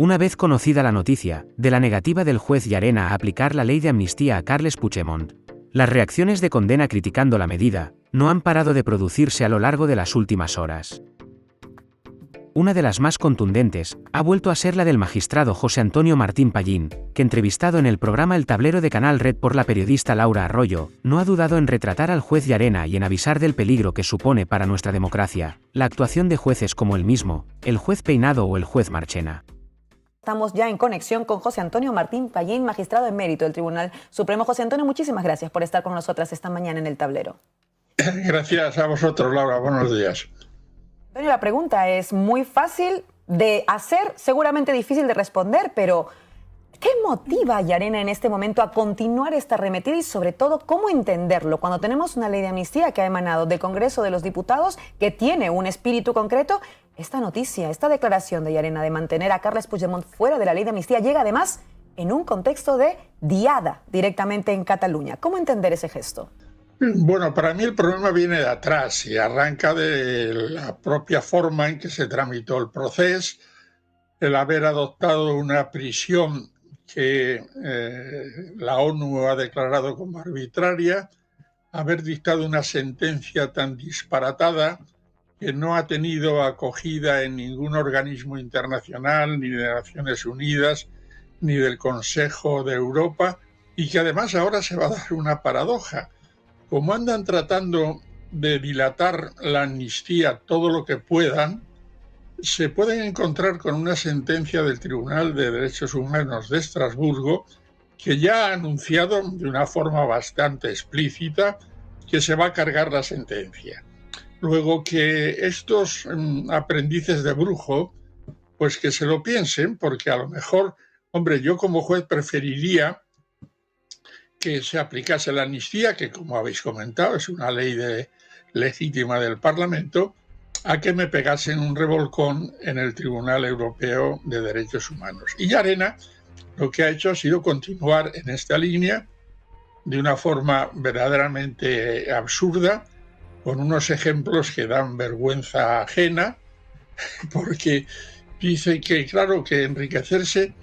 Una vez conocida la noticia de la negativa del juez Llarena a aplicar la ley de amnistía a Carles Puigdemont, las reacciones de condena criticando la medida no han parado de producirse a lo largo de las últimas horas. Una de las más contundentes ha vuelto a ser la del magistrado José Antonio Martín Pallín, que entrevistado en el programa El Tablero de Canal Red por la periodista Laura Arroyo, no ha dudado en retratar al juez Llarena y en avisar del peligro que supone para nuestra democracia la actuación de jueces como el mismo, el juez Peinado o el juez Marchena. Estamos ya en conexión con José Antonio Martín Pallín, magistrado emérito del Tribunal Supremo. José Antonio, muchísimas gracias por estar con nosotras esta mañana en El Tablero. Gracias a vosotros, Laura. Buenos días. Antonio, la pregunta es muy fácil de hacer, seguramente difícil de responder, pero ¿qué motiva a Llarena en este momento a continuar esta arremetida y sobre todo cómo entenderlo cuando tenemos una ley de amnistía que ha emanado del Congreso de los Diputados que tiene un espíritu concreto? Esta noticia, esta declaración de Llarena de mantener a Carles Puigdemont fuera de la ley de amnistía llega además en un contexto de diada directamente en Cataluña. ¿Cómo entender ese gesto? Bueno, para mí el problema viene de atrás y arranca de la propia forma en que se tramitó el proceso, el haber adoptado una prisión que la ONU ha declarado como arbitraria, haber dictado una sentencia tan disparatada que no ha tenido acogida en ningún organismo internacional, ni de Naciones Unidas, ni del Consejo de Europa, y que además ahora se va a dar una paradoja. Como andan tratando de dilatar la amnistía todo lo que puedan, se pueden encontrar con una sentencia del Tribunal de Derechos Humanos de Estrasburgo que ya ha anunciado de una forma bastante explícita que se va a cargar la sentencia. Luego que estos aprendices de brujo, pues que se lo piensen, porque a lo mejor, hombre, yo como juez preferiría que se aplicase la amnistía, que como habéis comentado es una ley legítima del Parlamento, a que me pegasen un revolcón en el Tribunal Europeo de Derechos Humanos. Y Llarena lo que ha hecho ha sido continuar en esta línea de una forma verdaderamente absurda, con unos ejemplos que dan vergüenza ajena, porque dice que, claro, que enriquecerse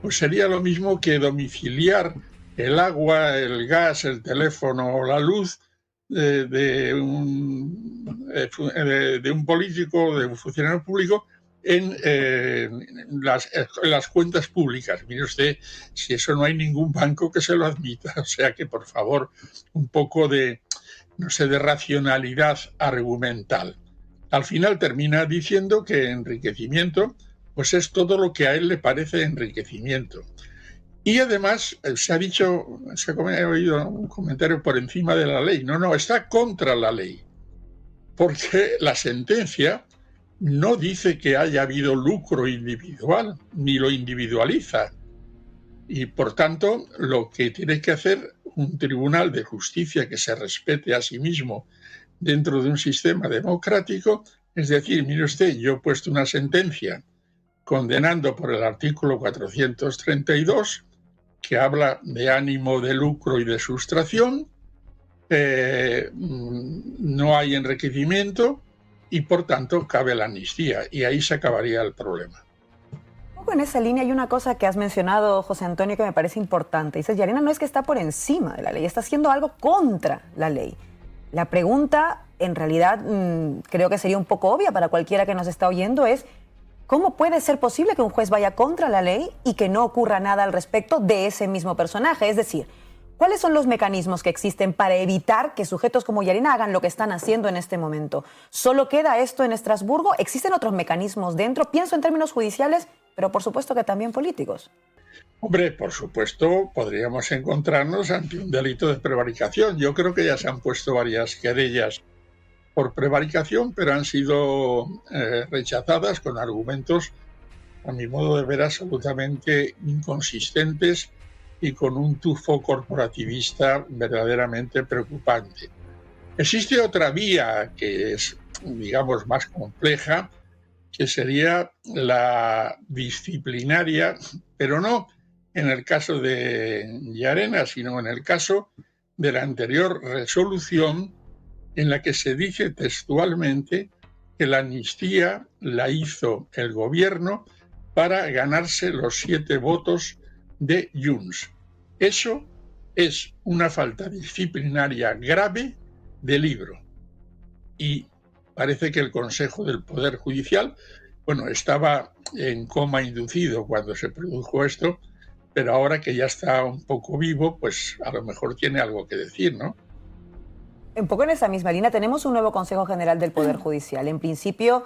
pues sería lo mismo que domiciliar el agua, el gas, el teléfono o la luz de un político, de un funcionario público en las cuentas públicas. Mire usted, si eso no hay ningún banco que se lo admita. O sea que, por favor, un poco de racionalidad argumental. Al final termina diciendo que enriquecimiento pues es todo lo que a él le parece enriquecimiento. Y además se ha oído un comentario por encima de la ley. No, está contra la ley. Porque la sentencia no dice que haya habido lucro individual, ni lo individualiza. Y por tanto, lo que tiene que hacer un tribunal de justicia que se respete a sí mismo dentro de un sistema democrático es decir, mire usted, yo he puesto una sentencia condenando por el artículo 432 que habla de ánimo de lucro y de sustracción, no hay enriquecimiento y por tanto cabe la amnistía y ahí se acabaría el problema. En esa línea hay una cosa que has mencionado, José Antonio, que me parece importante. Dices, Llarena no es que está por encima de la ley, está haciendo algo contra la ley. La pregunta, en realidad, creo que sería un poco obvia para cualquiera que nos está oyendo, es ¿cómo puede ser posible que un juez vaya contra la ley y que no ocurra nada al respecto de ese mismo personaje? Es decir, ¿cuáles son los mecanismos que existen para evitar que sujetos como Llarena hagan lo que están haciendo en este momento? ¿Solo queda esto en Estrasburgo? ¿Existen otros mecanismos dentro? Pienso en términos judiciales, pero por supuesto que también políticos. Hombre, por supuesto, podríamos encontrarnos ante un delito de prevaricación. Yo creo que ya se han puesto varias querellas por prevaricación, pero han sido rechazadas con argumentos, a mi modo de ver, absolutamente inconsistentes y con un tufo corporativista verdaderamente preocupante. Existe otra vía que es, digamos, más compleja, que sería la disciplinaria, pero no en el caso de Llarena, sino en el caso de la anterior resolución en la que se dice textualmente que la amnistía la hizo el gobierno para ganarse los 7 votos de Junts. Eso es una falta disciplinaria grave de libro. Y parece que el Consejo del Poder Judicial, bueno, estaba en coma inducido cuando se produjo esto, pero ahora que ya está un poco vivo, pues a lo mejor tiene algo que decir, ¿no? Un poco en esa misma línea, tenemos un nuevo Consejo General del Poder Judicial. En principio,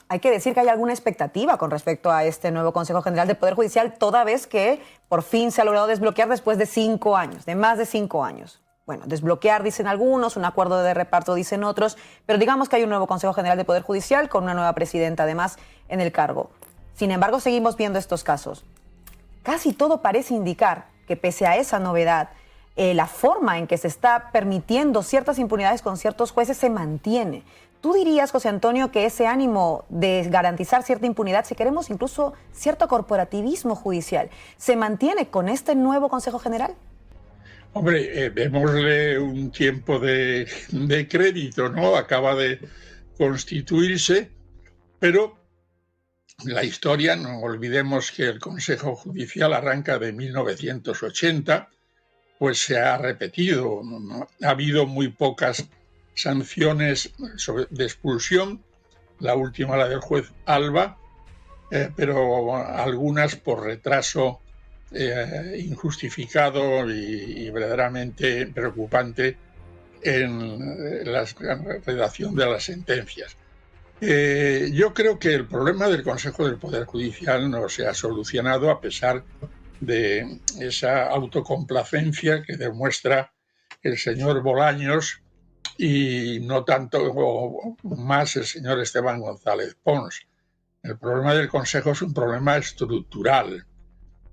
hay que decir que hay alguna expectativa con respecto a este nuevo Consejo General del Poder Judicial, toda vez que por fin se ha logrado desbloquear después de 5 años, de más de 5 años. Bueno, desbloquear dicen algunos, un acuerdo de reparto dicen otros, pero digamos que hay un nuevo Consejo General del Poder Judicial con una nueva presidenta además en el cargo. Sin embargo, seguimos viendo estos casos. Casi todo parece indicar que pese a esa novedad, la forma en que se está permitiendo ciertas impunidades con ciertos jueces se mantiene. ¿Tú dirías, José Antonio, que ese ánimo de garantizar cierta impunidad, si queremos incluso cierto corporativismo judicial, se mantiene con este nuevo Consejo General? Hombre, démosle un tiempo de crédito, ¿no? Acaba de constituirse, pero la historia, no olvidemos que el Consejo Judicial arranca de 1980, pues se ha repetido, ¿no? Ha habido muy pocas sanciones de expulsión, la última la del juez Alba, pero algunas por retraso injustificado y verdaderamente preocupante en la redacción de las sentencias. Yo creo que el problema del Consejo del Poder Judicial no se ha solucionado a pesar de esa autocomplacencia que demuestra el señor Bolaños y no tanto o más el señor Esteban González Pons. El problema del Consejo es un problema estructural.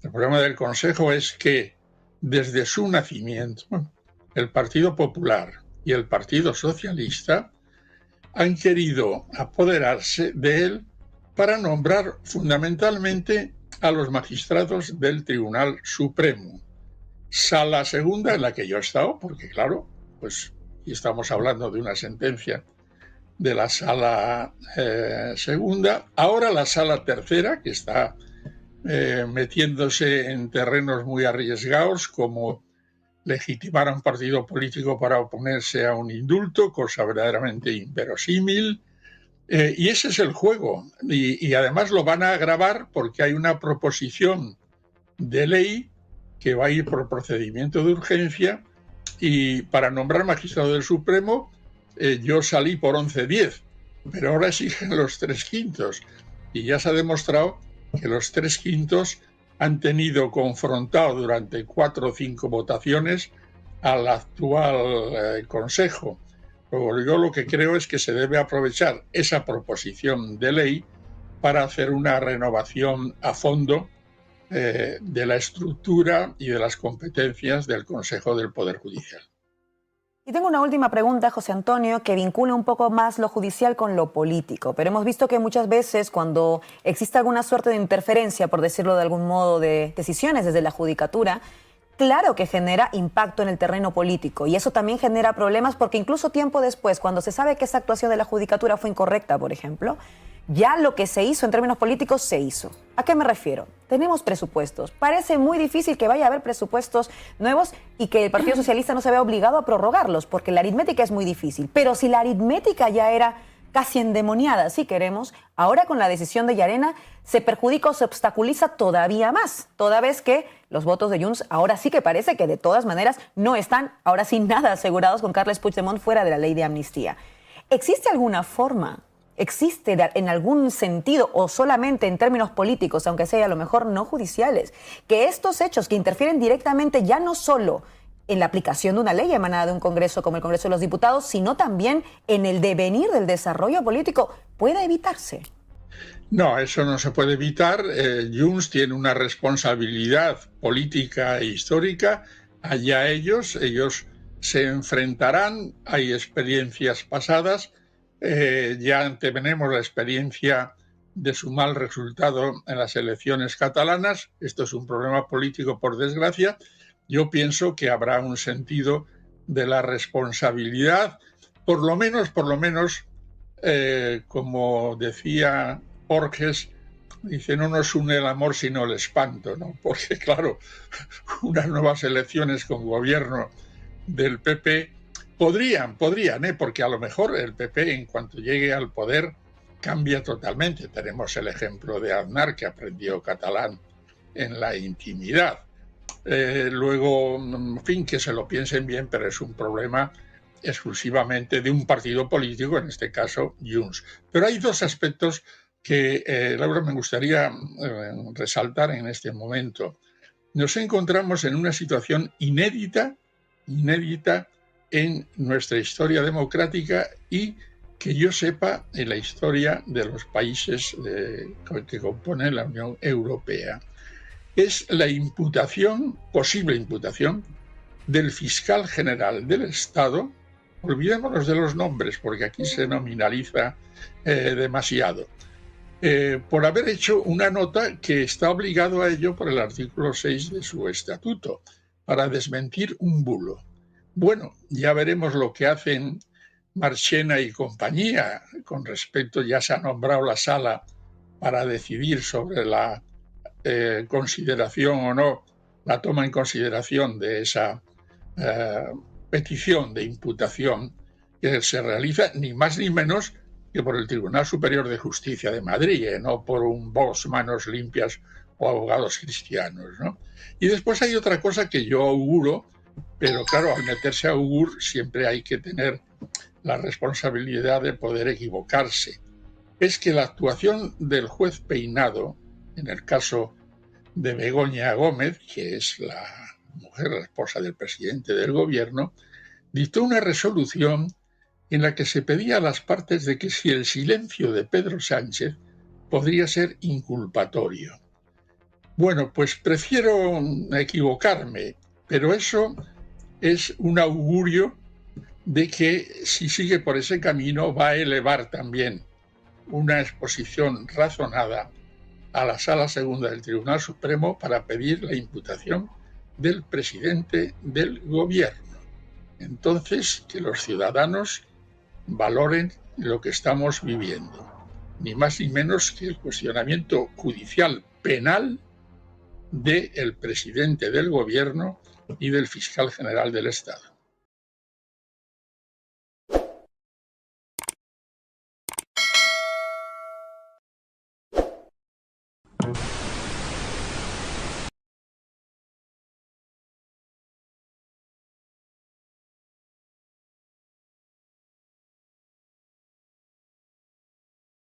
El problema del Consejo es que desde su nacimiento el Partido Popular y el Partido Socialista han querido apoderarse de él para nombrar fundamentalmente a los magistrados del Tribunal Supremo. Sala segunda en la que yo he estado, porque claro, pues estamos hablando de una sentencia de la Sala segunda. Ahora la Sala tercera, que está metiéndose en terrenos muy arriesgados, como legitimar a un partido político para oponerse a un indulto, cosa verdaderamente inverosímil. Y ese es el juego. Y además lo van a agravar porque hay una proposición de ley que va a ir por procedimiento de urgencia y para nombrar magistrado del Supremo yo salí por 11-10, pero ahora exigen los 3/5 y ya se ha demostrado que los 3/5 han tenido confrontado durante 4 o 5 votaciones al actual Consejo. Yo lo que creo es que se debe aprovechar esa proposición de ley para hacer una renovación a fondo de la estructura y de las competencias del Consejo del Poder Judicial. Y tengo una última pregunta, José Antonio, que vincula un poco más lo judicial con lo político. Pero hemos visto que muchas veces cuando existe alguna suerte de interferencia, por decirlo de algún modo, de decisiones desde la judicatura, claro que genera impacto en el terreno político. Y eso también genera problemas porque incluso tiempo después, cuando se sabe que esa actuación de la judicatura fue incorrecta, por ejemplo, ya lo que se hizo en términos políticos se hizo. ¿A qué me refiero? Tenemos presupuestos. Parece muy difícil que vaya a haber presupuestos nuevos y que el Partido Socialista no se vea obligado a prorrogarlos, porque la aritmética es muy difícil. Pero si la aritmética ya era casi endemoniada, si queremos, ahora con la decisión de Llarena se perjudica o se obstaculiza todavía más, toda vez que los votos de Junts ahora sí que parece que de todas maneras no están, ahora sí nada asegurados con Carles Puigdemont fuera de la ley de amnistía. ¿Existe alguna forma? ¿Existe en algún sentido o solamente en términos políticos, aunque sea a lo mejor no judiciales, que estos hechos que interfieren directamente ya no solo en la aplicación de una ley emanada de un Congreso como el Congreso de los Diputados, sino también en el devenir del desarrollo político, pueda evitarse? No, eso no se puede evitar. Junts tiene una responsabilidad política e histórica. Allá ellos se enfrentarán. Hay experiencias pasadas. Ya tenemos la experiencia de su mal resultado en las elecciones catalanas. Esto es un problema político, por desgracia. Yo pienso que habrá un sentido de la responsabilidad, por lo menos, como decía Borges, Dice, no nos une el amor sino el espanto, ¿no? Porque claro, unas nuevas elecciones con gobierno del PP podrían, porque a lo mejor el PP en cuanto llegue al poder cambia totalmente. Tenemos el ejemplo de Aznar, que aprendió catalán en la intimidad. Luego, en fin, que se lo piensen bien, pero es un problema exclusivamente de un partido político, en este caso Junts. Pero hay dos aspectos que, Laura, me gustaría resaltar en este momento. Nos encontramos en una situación inédita en nuestra historia democrática y, que yo sepa, en la historia de los países que componen la Unión Europea. Es la posible imputación del fiscal general del Estado. Olvidémonos de los nombres, porque aquí se nominaliza demasiado. Por haber hecho una nota que está obligado a ello por el artículo 6 de su estatuto, para desmentir un bulo. Bueno, ya veremos lo que hacen Marchena y compañía con respecto, ya se ha nombrado la sala para decidir sobre la consideración o no, la toma en consideración de esa petición de imputación que se realiza ni más ni menos que por el Tribunal Superior de Justicia de Madrid, no por un Vox Manos Limpias o abogados cristianos, ¿no? Y después hay otra cosa que yo auguro, pero claro, al meterse a augur siempre hay que tener la responsabilidad de poder equivocarse. Es que la actuación del juez Peinado, en el caso de Begoña Gómez, que es la mujer, la esposa del presidente del gobierno, dictó una resolución en la que se pedía a las partes de que si el silencio de Pedro Sánchez podría ser inculpatorio. Bueno, pues prefiero equivocarme, pero eso es un augurio de que si sigue por ese camino va a elevar también una exposición razonada a la Sala Segunda del Tribunal Supremo para pedir la imputación del presidente del gobierno. Entonces, que los ciudadanos valoren lo que estamos viviendo, ni más ni menos que el cuestionamiento judicial penal del presidente del gobierno y del fiscal general del Estado.